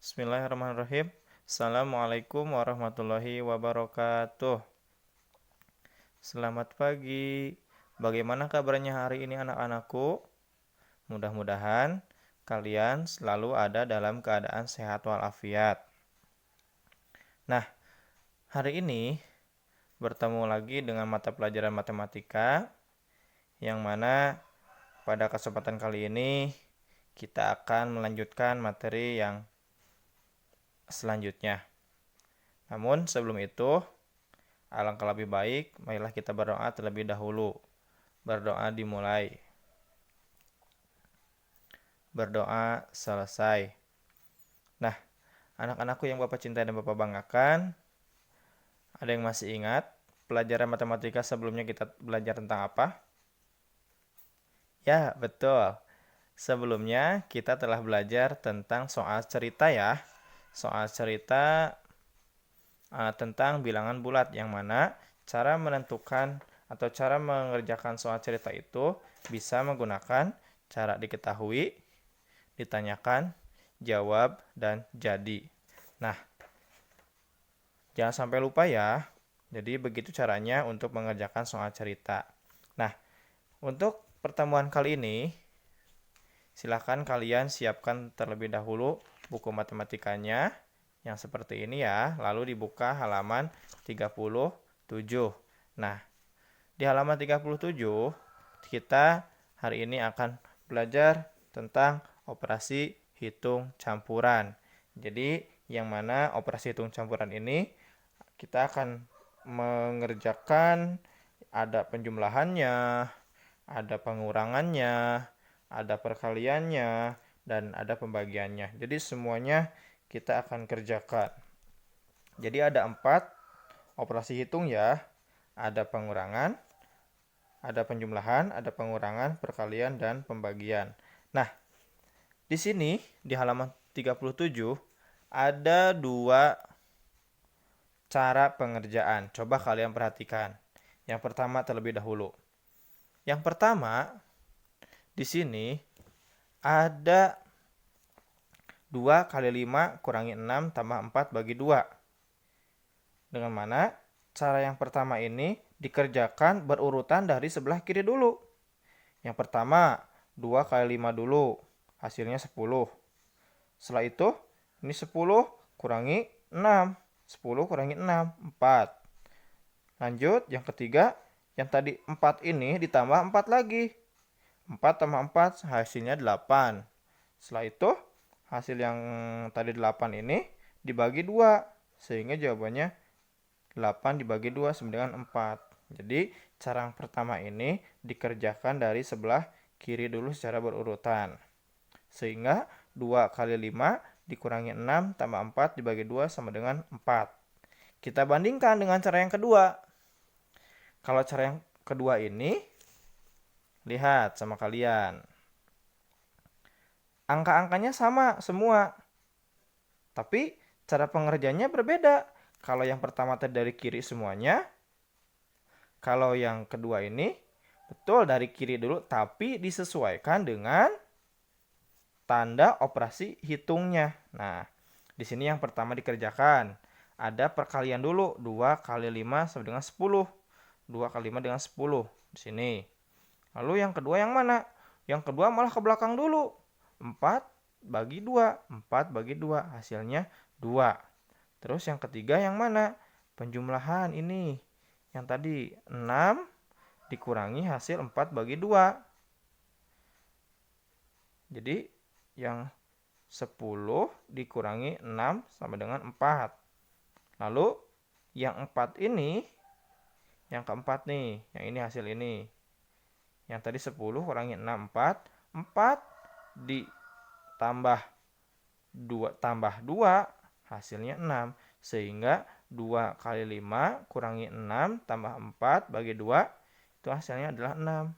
Bismillahirrahmanirrahim. Assalamualaikum warahmatullahi wabarakatuh. Selamat pagi. Bagaimana kabarnya hari ini anak-anakku? Mudah-mudahan kalian selalu ada dalam keadaan sehat walafiat. Nah, hari ini bertemu lagi dengan mata pelajaran matematika yang mana pada kesempatan kali ini kita akan melanjutkan materi yang selanjutnya. Namun sebelum itu, alangkah lebih baik marilah kita berdoa terlebih dahulu. Berdoa dimulai. Berdoa selesai. Nah, anak-anakku yang Bapak cintai dan Bapak banggakan, ada yang masih ingat pelajaran matematika sebelumnya kita belajar tentang apa? Ya, betul. Sebelumnya kita telah belajar tentang soal cerita ya. Soal cerita tentang bilangan bulat yang mana cara menentukan atau cara mengerjakan soal cerita itu bisa menggunakan cara diketahui, ditanyakan, jawab, dan jadi. Nah, jangan sampai lupa ya. Jadi begitu caranya untuk mengerjakan soal cerita. Nah, untuk pertemuan kali ini, silakan kalian siapkan terlebih dahulu buku matematikanya yang seperti ini ya. Lalu dibuka halaman 37. Nah, di halaman 37 kita hari ini akan belajar tentang operasi hitung campuran. Jadi, yang mana operasi hitung campuran ini kita akan mengerjakan ada penjumlahannya, ada pengurangannya, ada perkaliannya, dan ada pembagiannya. Jadi semuanya kita akan kerjakan. Jadi ada 4 operasi hitung ya. Ada pengurangan, ada penjumlahan, ada pengurangan, perkalian, dan pembagian. Nah, di sini di halaman 37 ada 2 cara pengerjaan. Coba kalian perhatikan. Yang pertama terlebih dahulu. Yang pertama, di sini ada 2 kali 5 kurangi 6 tambah 4 bagi 2. Dengan mana cara yang pertama ini dikerjakan berurutan dari sebelah kiri dulu. Yang pertama, 2 kali 5 dulu. Hasilnya 10. Setelah itu, ini 10 kurangi 6. 10 kurangi 6, 4. Lanjut, yang ketiga, yang tadi 4 ini ditambah 4 lagi. 4 tambah 4 hasilnya 8. Setelah itu, hasil yang tadi 8 ini dibagi 2. Sehingga jawabannya 8 dibagi 2 sama dengan 4. Jadi, cara yang pertama ini dikerjakan dari sebelah kiri dulu secara berurutan. Sehingga 2 kali 5 dikurangi 6 tambah 4 dibagi 2 sama dengan 4. Kita bandingkan dengan cara yang kedua. Kalau cara yang kedua ini, lihat sama kalian. Angka-angkanya sama semua. Tapi cara pengerjaannya berbeda. Kalau yang pertama tadi dari kiri semuanya. Kalau yang kedua ini, betul dari kiri dulu, tapi disesuaikan dengan tanda operasi hitungnya. Nah, di sini yang pertama dikerjakan. Ada perkalian dulu. 2 kali 5 sama dengan 10. 2 kali 5 dengan 10. Di sini. Lalu yang kedua yang mana? Yang kedua malah ke belakang dulu. 4 bagi 2. 4 bagi 2. Hasilnya 2. Terus yang ketiga yang mana? Penjumlahan ini. Yang tadi 6 dikurangi hasil 4 bagi 2. Jadi yang 10 dikurangi 6 sama dengan 4. Lalu yang 4 ini, yang keempat nih, yang ini hasil ini. Yang tadi 10 kurangi 6, 4. 4 ditambah 2 tambah 2 hasilnya 6. Sehingga 2 kali 5 kurangi 6 tambah 4 bagi 2 itu hasilnya adalah 6.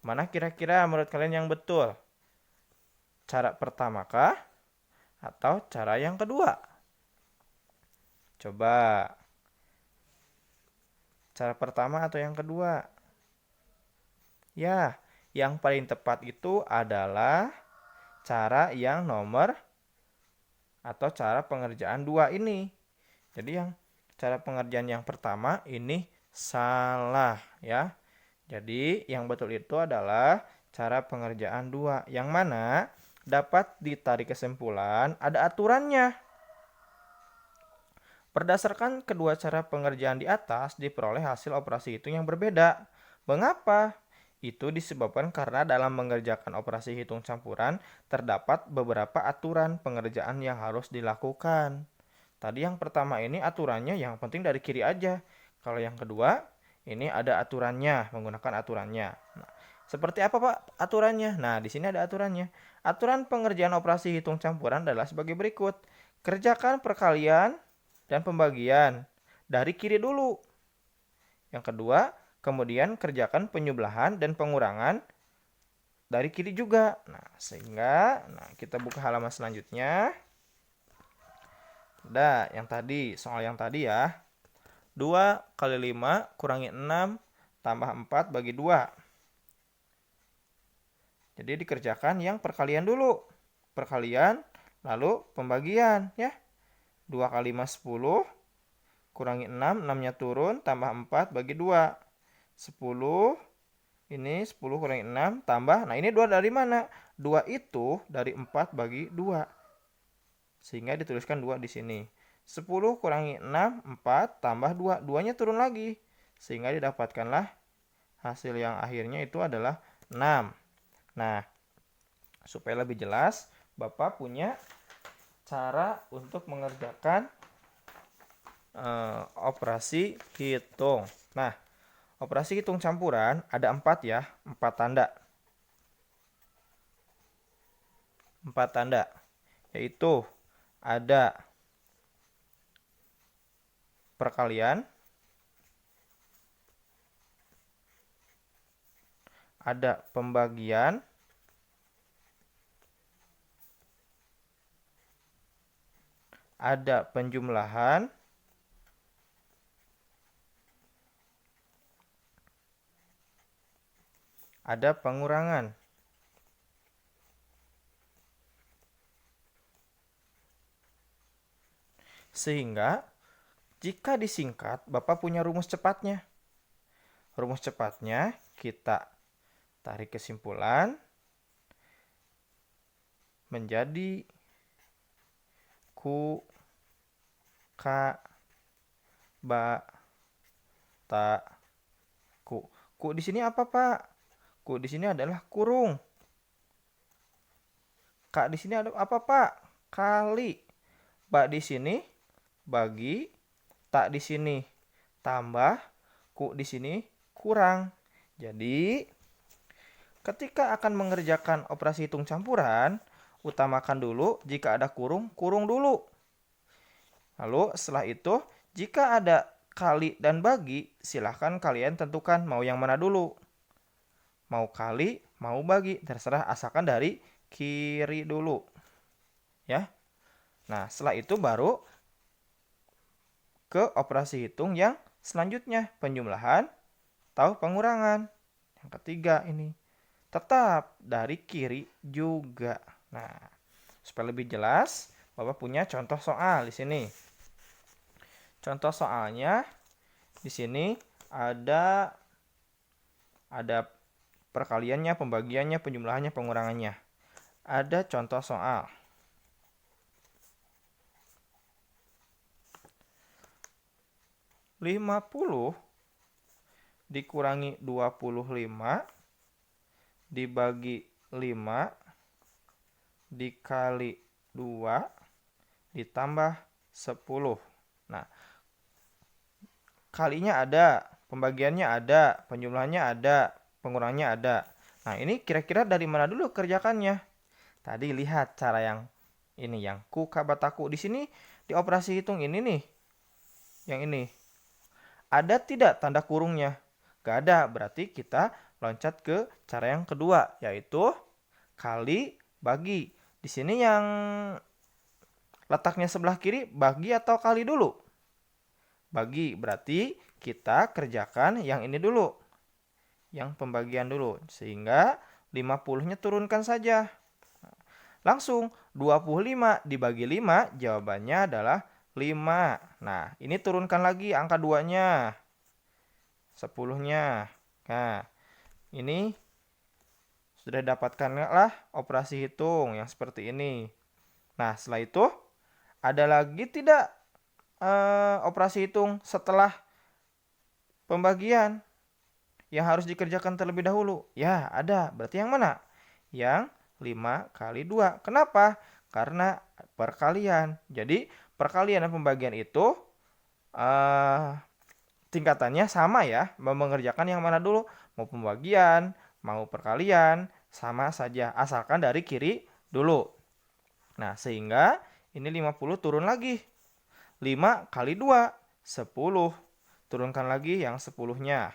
Mana kira-kira menurut kalian yang betul? Cara pertama kah? Atau cara yang kedua? Coba. Cara pertama atau yang kedua? Ya, yang paling tepat itu adalah cara yang nomor atau cara pengerjaan 2 ini. Jadi yang cara pengerjaan yang pertama ini salah ya. Jadi yang betul itu adalah cara pengerjaan 2 yang mana dapat ditarik kesimpulan ada aturannya. Berdasarkan kedua cara pengerjaan di atas, diperoleh hasil operasi hitung yang berbeda. Mengapa? Itu disebabkan karena dalam mengerjakan operasi hitung campuran, terdapat beberapa aturan pengerjaan yang harus dilakukan. Tadi yang pertama ini aturannya yang penting dari kiri aja. Kalau yang kedua, ini ada aturannya, menggunakan aturannya. Nah, seperti apa Pak aturannya? Nah, di sini ada aturannya. Aturan pengerjaan operasi hitung campuran adalah sebagai berikut. Kerjakan perkalian dan pembagian dari kiri dulu. Yang kedua, kemudian kerjakan penjumlahan dan pengurangan dari kiri juga. Nah, sehingga kita buka halaman selanjutnya. Ada yang tadi, soal yang tadi ya. 2 kali 5 kurangi 6 tambah 4 bagi 2. Jadi dikerjakan yang perkalian dulu. Perkalian, lalu pembagian ya. 2 kali 5 10, kurangi 6, 6-nya turun, tambah 4 bagi 2. 10, ini 10 kurangi 6, tambah, nah ini 2 dari mana? 2 itu dari 4 bagi 2. Sehingga dituliskan 2 di sini. 10 kurangi 6, 4, tambah 2. 2-nya turun lagi. Sehingga didapatkanlah hasil yang akhirnya itu adalah 6. Nah, supaya lebih jelas, Bapak punya cara untuk mengerjakan operasi hitung. Nah, operasi hitung campuran ada 4 ya, 4 tanda. 4 tanda, yaitu ada perkalian, ada pembagian, ada penjumlahan, ada pengurangan. Sehingga jika disingkat, Bapak punya rumus cepatnya. Rumus cepatnya kita tarik kesimpulan menjadi ku, ka, ba, ta, ku. Ku di sini apa, Pak? Ku di sini adalah kurung. Ka di sini ada apa, Pak? Kali. Ba di sini bagi, tak di sini tambah, ku di sini kurang. Jadi, ketika akan mengerjakan operasi hitung campuran, utamakan dulu jika ada kurung, kurung dulu. Lalu setelah itu, jika ada kali dan bagi, silahkan kalian tentukan mau yang mana dulu. Mau kali, mau bagi, terserah asalkan dari kiri dulu. Ya. Nah, setelah itu baru ke operasi hitung yang selanjutnya, penjumlahan atau pengurangan. Yang ketiga ini tetap dari kiri juga. Nah, supaya lebih jelas, Bapak punya contoh soal di sini. Contoh soalnya di sini ada perkaliannya, pembagiannya, penjumlahannya, pengurangannya. Ada contoh soal. 50 dikurangi 25 dibagi 5 dikali 2 ditambah 10. Nah, kalinya ada, pembagiannya ada, penjumlahannya ada, pengurangannya ada. Nah, ini kira-kira dari mana dulu kerjakannya? Tadi lihat cara yang ini, yang ku, ka, ba, ta, ku. Di sini di operasi hitung ini nih. Yang ini. Ada tidak tanda kurungnya? Gak ada, berarti kita loncat ke cara yang kedua, yaitu kali bagi. Di sini yang letaknya sebelah kiri, bagi atau kali dulu? Bagi, berarti kita kerjakan yang ini dulu. Yang pembagian dulu. Sehingga 50-nya turunkan saja. Langsung 25 dibagi 5 jawabannya adalah 5. Nah, ini turunkan lagi angka 2-nya. 10-nya. Nah, ini sudah dapatkanlah operasi hitung yang seperti ini. Nah, setelah itu ada lagi tidak operasi hitung setelah pembagian yang harus dikerjakan terlebih dahulu? Ya, ada. Berarti yang mana? Yang 5 kali 2. Kenapa? Karena perkalian. Jadi, perkalian dan pembagian itu tingkatannya sama ya. Mau mengerjakan yang mana dulu? Mau pembagian, mau perkalian, sama saja. Asalkan dari kiri dulu. Nah, sehingga ini 50 turun lagi. 5 kali 2, 10. Turunkan lagi yang 10-nya.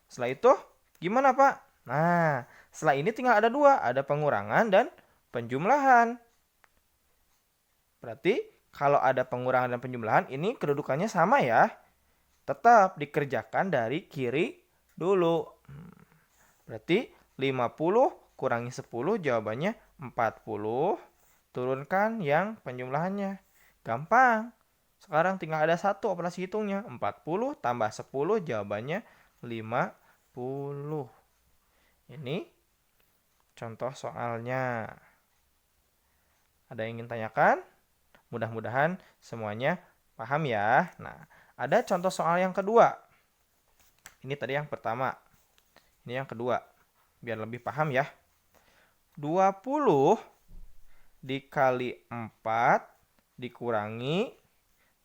Setelah itu, gimana Pak? Nah, setelah ini tinggal ada 2. Ada pengurangan dan penjumlahan. Berarti, kalau ada pengurangan dan penjumlahan, ini kedudukannya sama ya. Tetap dikerjakan dari kiri dulu. Berarti 50 kurangi 10 jawabannya 40. Turunkan yang penjumlahannya. Gampang. Sekarang tinggal ada satu operasi hitungnya. 40 tambah 10 jawabannya 50. Ini contoh soalnya. Ada yang ingin tanyakan? Mudah-mudahan semuanya paham ya. Nah, ada contoh soal yang kedua. Ini tadi yang pertama. Ini yang kedua. Biar lebih paham ya. 20 dikali 4 dikurangi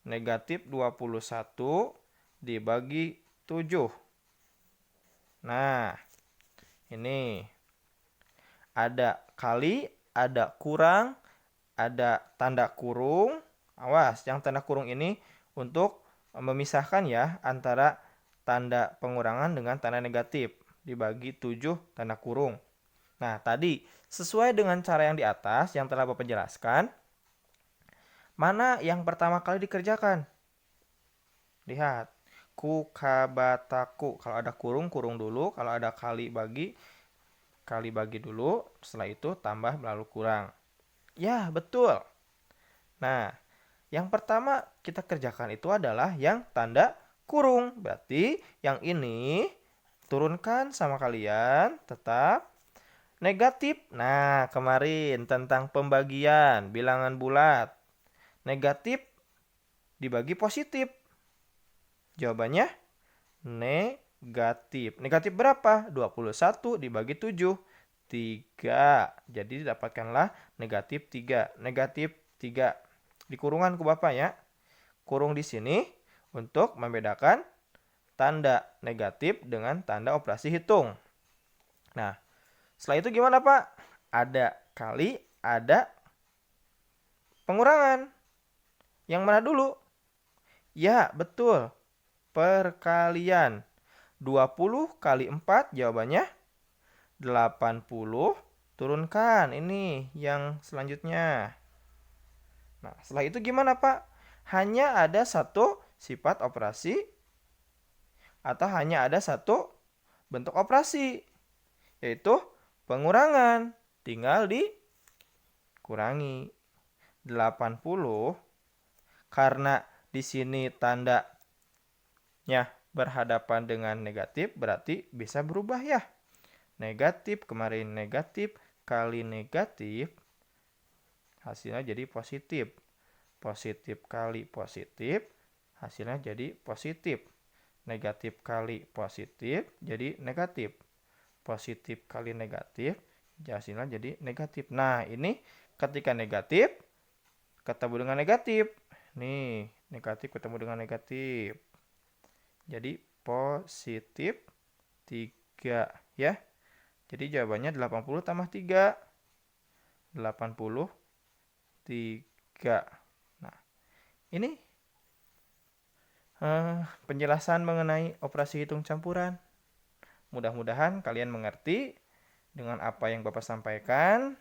negatif 21 dibagi 7. Nah, ini ada kali, ada kurang, ada tanda kurung. Awas, yang tanda kurung ini untuk memisahkan ya antara tanda pengurangan dengan tanda negatif. Dibagi 7 tanda kurung. Nah, tadi sesuai dengan cara yang di atas yang telah Bapak jelaskan, mana yang pertama kali dikerjakan? Lihat, kukabataku. Kalau ada kurung, kurung dulu. Kalau ada kali bagi dulu. Setelah itu tambah lalu kurang. Ya, betul. Nah, yang pertama kita kerjakan itu adalah yang tanda kurung. Berarti yang ini turunkan sama kalian, tetap negatif. Nah, kemarin tentang pembagian bilangan bulat. Negatif dibagi positif. Jawabannya negatif. Negatif berapa? 21 dibagi 7. 3. Jadi didapatkanlah negatif 3. Negatif 3. Di kurungan ke Bapak ya. Kurung di sini untuk membedakan tanda negatif dengan tanda operasi hitung. Nah, setelah itu gimana Pak? Ada kali, ada pengurangan. Yang mana dulu? Ya, betul. Perkalian. 20 kali 4 jawabannya 80. Turunkan ini yang selanjutnya. Nah, setelah itu gimana Pak? Hanya ada satu sifat operasi atau hanya ada satu bentuk operasi, yaitu pengurangan. Tinggal dikurangi. 80 karena di sini tandanya berhadapan dengan negatif, berarti bisa berubah ya. Negatif kemarin negatif kali negatif hasilnya jadi positif. Positif kali positif hasilnya jadi positif. Negatif kali positif jadi negatif. Positif kali negatif hasilnya jadi negatif. Nah, ini ketika negatif ketemu dengan negatif. Nih, negatif ketemu dengan negatif. Jadi positif 3 ya. Jadi jawabannya 80 tambah 3. 83. Nah, ini penjelasan mengenai operasi hitung campuran. Mudah-mudahan kalian mengerti dengan apa yang Bapak sampaikan.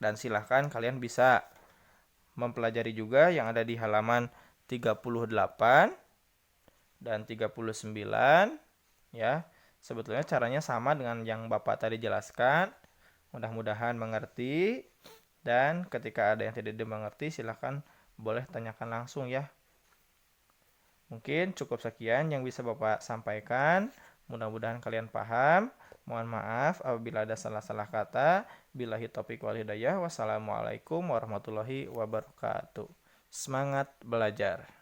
Dan silahkan kalian bisa mempelajari juga yang ada di halaman 38 dan 39 ya. Sebetulnya caranya sama dengan yang Bapak tadi jelaskan. Mudah-mudahan mengerti Dan ketika ada yang tidak dimengerti, silahkan boleh tanyakan langsung ya. Mungkin cukup sekian yang bisa Bapak sampaikan. Mudah-mudahan kalian paham. Mohon maaf apabila ada salah-salah kata. Billahi taufiq wal hidayah. Wassalamualaikum warahmatullahi wabarakatuh. Semangat belajar.